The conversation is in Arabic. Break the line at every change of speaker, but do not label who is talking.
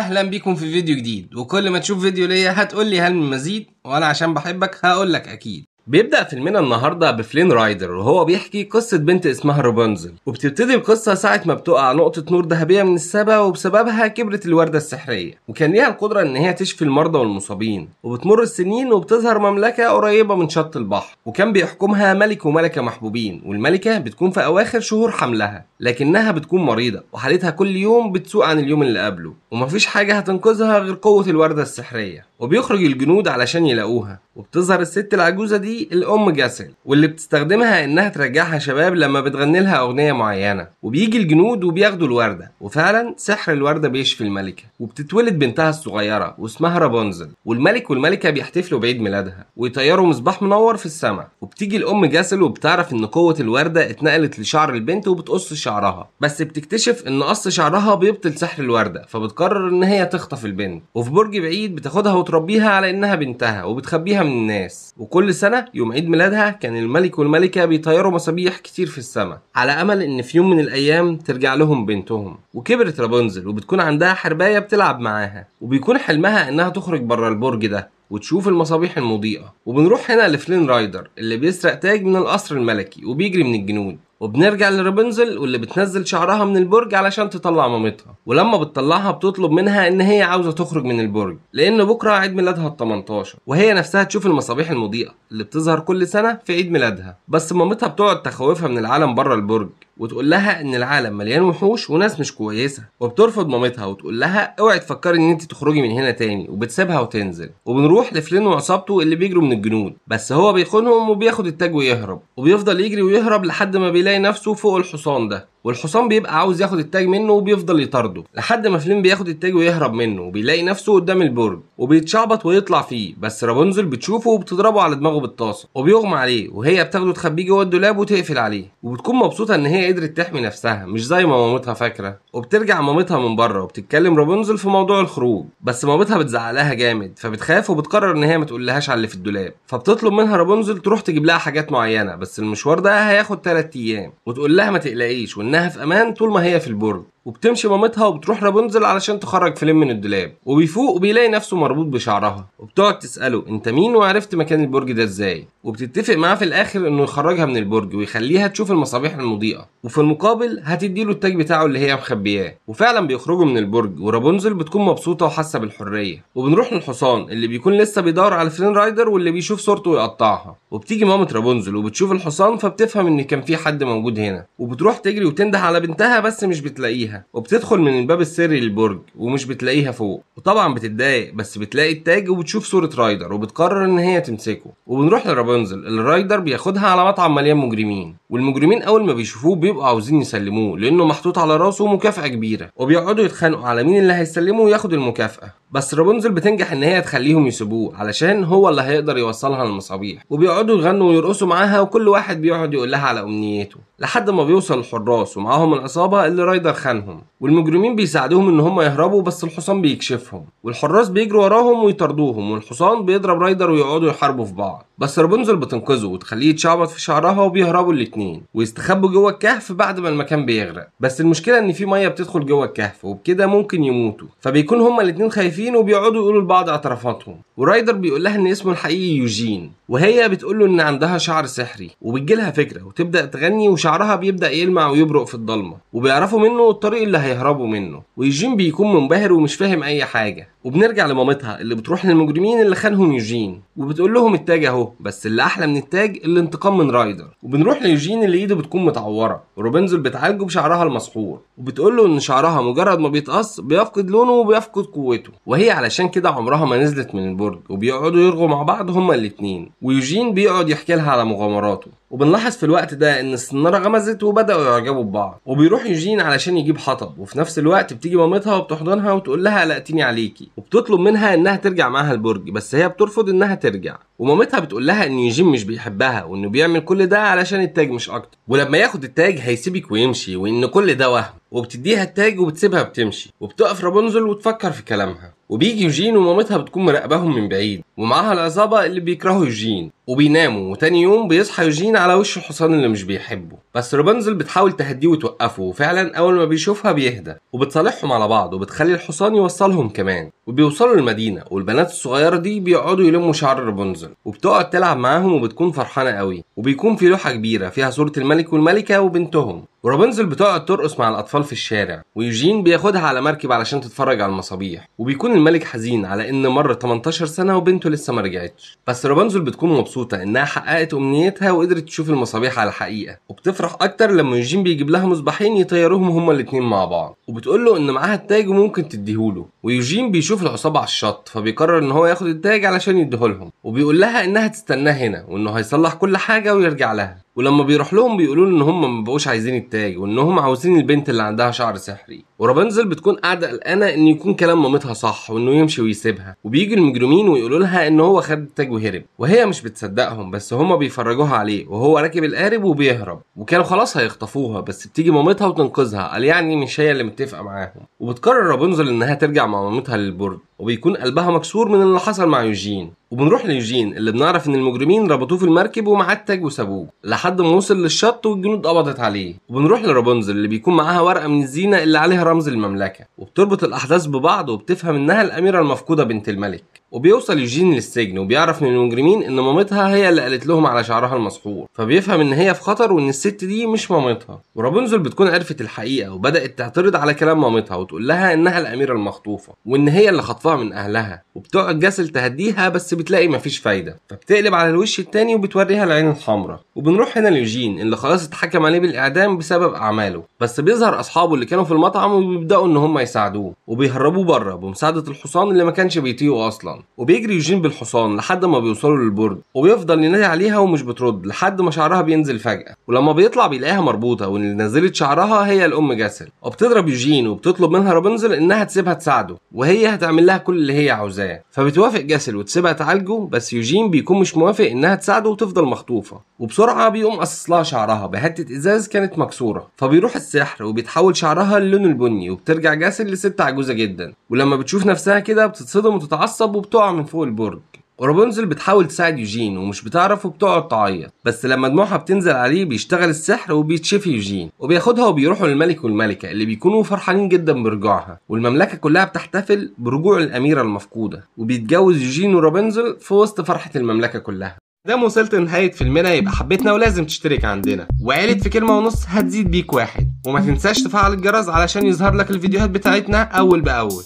اهلا بيكم في فيديو جديد، وكل ما تشوف فيديو ليا هتقول لي هل من مزيد، وانا عشان بحبك هقول لك اكيد. بيبدأ فيلمنا النهارده بفلين رايدر وهو بيحكي قصة بنت اسمها رابنزل، وبتبتدي القصة ساعة ما بتقع نقطة نور ذهبية من السماء وبسببها كبرت الوردة السحرية، وكان ليها القدرة ان هي تشفي المرضى والمصابين. وبتمر السنين وبتظهر مملكة قريبة من شط البحر، وكان بيحكمها ملك وملكة محبوبين، والملكة بتكون في اواخر شهور حملها، لكنها بتكون مريضة وحالتها كل يوم بتسوء عن اليوم اللي قبله، ومفيش حاجة هتنقذها غير قوة الوردة السحرية. وبيخرج الجنود علشان يلاقوها، وبتظهر الست العجوزة دي الأم جاسل، واللي بتستخدمها إنها ترجعها شباب لما بتغني لها أغنية معينة. وبيجي الجنود وبياخدوا الوردة، وفعلا سحر الوردة بيشفي الملكة، وبتتولد بنتها الصغيرة واسمها رابنزل. والملك والملكة بيحتفلوا بعيد ميلادها ويطيروا مصباح منور في السماء. وبتيجي الأم جاسل وبتعرف إن قوة الوردة اتنقلت لشعر البنت وبتقص شعرها، بس بتكتشف إن قص شعرها بيبطل سحر الوردة، فبتقرر إن هي تخطف البنت، وفي برج بعيد بتاخدها وتربيها على إنها بنتها وبتخبيها من الناس. وكل سنة يوم عيد ميلادها كان الملك والملكة بيطيروا مصابيح كتير في السماء على أمل إن في يوم من الأيام ترجع لهم بنتهم. وكبرت رابنزل وبتكون عندها حرباية بتلعب معاها، وبيكون حلمها إنها تخرج بره البرج ده وتشوف المصابيح المضيئة. وبنروح هنا لفلين رايدر اللي بيسرق تاج من القصر الملكي وبيجري من الجنود، وبنرجع لرابنزل واللي بتنزل شعرها من البرج علشان تطلع مامتها. ولما بتطلعها بتطلب منها ان هي عاوزة تخرج من البرج لان بكرة عيد ميلادها ال18، وهي نفسها تشوف المصابيح المضيئة اللي بتظهر كل سنة في عيد ميلادها. بس مامتها بتقعد تخوفها من العالم بره البرج، وتقول لها ان العالم مليان وحوش وناس مش كويسه. وبترفض مامتها وتقول لها اوعي تفكري ان انت تخرجي من هنا تاني، وبتسيبها وتنزل. وبنروح لفلين وعصابته اللي بيجروا من الجنود، بس هو بيخونهم وبياخد التاج ويهرب، وبيفضل يجري ويهرب لحد ما بيلاقي نفسه فوق الحصان ده، والحصان بيبقى عاوز ياخد التاج منه وبيفضل يطارده لحد ما فلين بياخد التاج ويهرب منه، وبيلاقي نفسه قدام البرج وبيتشعبط ويطلع فيه. بس رابنزل بتشوفه وبتضربه على دماغه بالطاسه وبيغمى عليه، وهي بتاخده تخبيه جوه الدولاب وتقفل عليه. وبتكون مبسوطه ان هي قدرت تحمي نفسها مش زي ما مامتها فاكره. وبترجع مامتها من بره وبتتكلم رابنزل في موضوع الخروج، بس مامتها بتزعلها جامد فبتخاف وبتقرر ان هي ما تقولهاش على اللي في الدولاب. فبتطلب منها رابنزل تروح تجيب لها حاجات معينه، بس المشوار ده هياخد 3 ايام، وتقول لها ما تقلقيش وانها في امان طول ما هي في البرج. وبتمشي مامتها وبتروح رابنزل علشان تخرج فلين من الدولاب، وبيفوق وبيلاقي نفسه مربوط بشعرها، وبتقعد تسأله انت مين وعرفت مكان البرج ده ازاي. وبتتفق معاه في الاخر انه يخرجها من البرج ويخليها تشوف المصابيح المضيئة، وفي المقابل هتديله التاج بتاعه اللي هي مخبياه. وفعلا بيخرجوا من البرج ورابنزل بتكون مبسوطة وحاسة بالحرية. وبنروح للحصان اللي بيكون لسه بيدور على فلين رايدر واللي بيشوف صورته ويقطعها. وبتيجي مامة رابنزل وبتشوف الحصان فبتفهم ان كان في حد موجود هنا، وبتروح تجري وتنده على بنتها بس مش بتلاقيها. وبتدخل من الباب السري للبرج ومش بتلاقيها فوق، وطبعا بتتضايق بس بتلاقي التاج وبتشوف صورة رايدر وبتقرر ان هي تمسكه. وبنروح لرابنزل اللي رايدر بياخدها على مطعم مليان مجرمين، والمجرمين اول ما بيشوفوه بيبقوا عاوزين يسلموه لانه محطوط على راسه مكافأة كبيرة، وبيقعدوا يتخانقوا على مين اللي هيسلمه وياخد المكافأة. بس رابنزل بتنجح ان هي تخليهم يسيبوه علشان هو اللي هيقدر يوصلها للمصابيح. وبيقعدوا يغنوا ويرقصوا معاها، وكل واحد بيقعد يقول لها على امنيته لحد ما بيوصل الحراس ومعاهم العصابة اللي رايدر خانهم. والمجرمين بيساعدوهم ان هم يهربوا، بس الحصان بيكشفهم والحراس بيجروا وراهم ويطردوهم، والحصان بيضرب رايدر ويقعدوا يحاربوا في بعض. بس رابنزل بتنقذه وتخليه يتشعبط في شعرها، وبيهربوا الاتنين ويستخبوا جوه الكهف بعد ما المكان بيغرق. بس المشكلة ان في مية بتدخل جوه الكهف وبكده ممكن يموتوا، فبيكون هما الاتنين خايفين وبيقعدوا يقولوا لبعض اعترافاتهم. ورايدر بيقول لها ان اسمه الحقيقي يوجين، وهي بتقول له ان عندها شعر سحري، وبتجيلها فكرة وتبدأ تغني وشعرها بيبدأ يلمع ويبرق في الضلمة، وبيعرفوا منه الطريق اللي هيهربوا منه. ويوجين بيكون منبهر ومش فاهم اي حاجة. وبنرجع لمامتها اللي بتروح للمجرمين اللي خانهم يوجين وبتقول لهم التاج اهو، بس اللي احلى من التاج الانتقام من رايدر. وبنروح ليوجين اللي ايده بتكون متعوره، ورابنزل بتعالجه بشعرها المسحور، وبتقول له ان شعرها مجرد ما بيتقص بيفقد لونه وبيفقد قوته، وهي علشان كده عمرها ما نزلت من البرج. وبيقعدوا يرغوا مع بعض هما الاتنين، ويوجين بيقعد يحكي لها على مغامراته. وبنلاحظ في الوقت ده ان السناره غمزت وبداوا يعجبوا ببعض، وبيروح يوجين علشان يجيب حطب، وفي نفس الوقت بتيجي مامتها وبتحضنها وتقول لها قلقتيني عليكي، وبتطلب منها انها ترجع معاها البرج، بس هي بترفض انها ترجع. ومامتها بتقول لها ان يوجين مش بيحبها وانه بيعمل كل ده علشان التاج مش اكتر، ولما ياخد التاج هيسيبك ويمشي وان كل ده وهم. وبتديها التاج وبتسيبها بتمشي، وبتقف رابنزل وتفكر في كلامها. وبيجي يوجين ومامتها بتكون مراقباهم من بعيد، ومعاها العصابة اللي بيكرهوا يوجين، وبيناموا. وتاني يوم بيصحى يوجين على وش الحصان اللي مش بيحبه. بس رابنزل بتحاول تهديه وتوقفه، وفعلا اول ما بيشوفها بيهدى وبتصالحهم على بعض وبتخلي الحصان يوصلهم كمان. وبيوصلوا المدينه والبنات الصغيره دي بيقعدوا يلموا شعر رابنزل وبتقعد تلعب معاهم وبتكون فرحانه قوي. وبيكون في لوحه كبيره فيها صوره الملك والملكه وبنتهم، ورابنزل بتقعد ترقص مع الاطفال في الشارع. ويوجين بياخدها على مركب علشان تتفرج على المصابيح. وبيكون الملك حزين على ان مر 18 سنه وبنته لسه ما رجعتش، بس رابنزل بتكون مبسوطه انها حققت امنيتها وقدرت تشوف المصابيح على الحقيقه. وبتفرح اكتر لما يوجين بيجيب لها مصباحين يطيروهم هما الاتنين مع بعض، وبتقول له ان معاها التاج وممكن تديهوله. ويوجين بيشوف العصابه على الشط فبيقرر ان هو ياخد التاج علشان يديهولهم، وبيقول لها انها تستناه هنا وانه هيصلح كل حاجه ويرجع لها. ولما بيروح لهم بيقولوا ان هم ما بقوش عايزين التاج وانهم عاوزين البنت اللي عندها شعر سحري. ورابنزل بتكون قاعده قلقانه ان يكون كلام مامتها صح وانه يمشي ويسيبها. وبيجي المجرمين ويقولوا لها ان هو خد التاج وهرب، وهي مش بتصدقهم بس هم بيفرجوها عليه وهو راكب القارب وبيهرب. وكانوا خلاص هيخطفوها بس بتيجي مامتها وتنقذها، قال يعني مش هي اللي متفقه معاهم. وبتقرر رابنزل انها ترجع مع مامتها للبرج، وبيكون قلبها مكسور من اللي حصل مع يوجين. وبنروح ليوجين اللي بنعرف ان المجرمين ربطوه في المركب ومعاه التاج وسابوه لحد ما وصل للشط والجنود قبضت عليه. وبنروح لرابنزل اللي بيكون معاها ورقه من الزينه اللي عليها رمز المملكه، وبتربط الاحداث ببعض وبتفهم انها الاميره المفقوده بنت الملك. وبيوصل يوجين للسجن وبيعرف من المجرمين ان مامتها هي اللي قالت لهم على شعرها المسحور، فبيفهم ان هي في خطر وان الست دي مش مامتها. ورابنزل بتكون عرفت الحقيقه وبدات تعترض على كلام مامتها وتقول لها انها الاميره المخطوفه وان هي اللي خطفها من اهلها. وبتقعد جاسل تهديها بس بتلاقي مفيش فايده، فبتقلب على الوش التاني وبتوريها العين الحمراء. وبنروح هنا ليوجين اللي خلاص اتحكم عليه بالاعدام بسبب اعماله، بس بيظهر اصحابه اللي كانوا في المطعم وبيبداوا ان هم يساعدوه وبيهربوه بره بمساعده الحصان اللي ما كانش بيطيقه اصلا. وبيجري يوجين بالحصان لحد ما بيوصلوا للبرج، وبيفضل ينادي عليها ومش بترد لحد ما شعرها بينزل فجأة. ولما بيطلع بيلاقيها مربوطة وان اللي نزلت شعرها هي الام جاسل. وبتضرب يوجين وبتطلب منها رابنزل انها تسيبها تساعده وهي هتعمل لها كل اللي هي عاوزاه. فبتوافق جاسل وتسيبها تعالجه، بس يوجين بيكون مش موافق انها تساعده وتفضل مخطوفة. وبسرعة بيقوم قصص لها شعرها بحتة ازاز كانت مكسورة، فبيروح السحر وبيتحول شعرها للون البني وبترجع جاسل لست عجوزة جدا. ولما بتشوف نفسها كده بتتصدم وتتعصب وبتقع من فوق البرج. ورابنزل بتحاول تساعد يوجين ومش بتعرف وبتقعد تعيط، بس لما دموعها بتنزل عليه بيشتغل السحر وبيتشفي يوجين وبياخدها وبيروحوا للملك والملكة اللي بيكونوا فرحانين جدا برجوعها. والمملكة كلها بتحتفل برجوع الأميرة المفقودة، وبيتجوز يوجين ورابنزل في وسط فرحة المملكة كلها. ده وصلت لنهاية فيلمنا، يبقى حبيتنا ولازم تشترك عندنا، وعيلة في كلمة ونص هتزيد بيك 1. وما تنساش تفعل الجرس علشان يظهر لك الفيديوهات بتاعتنا أول بأول.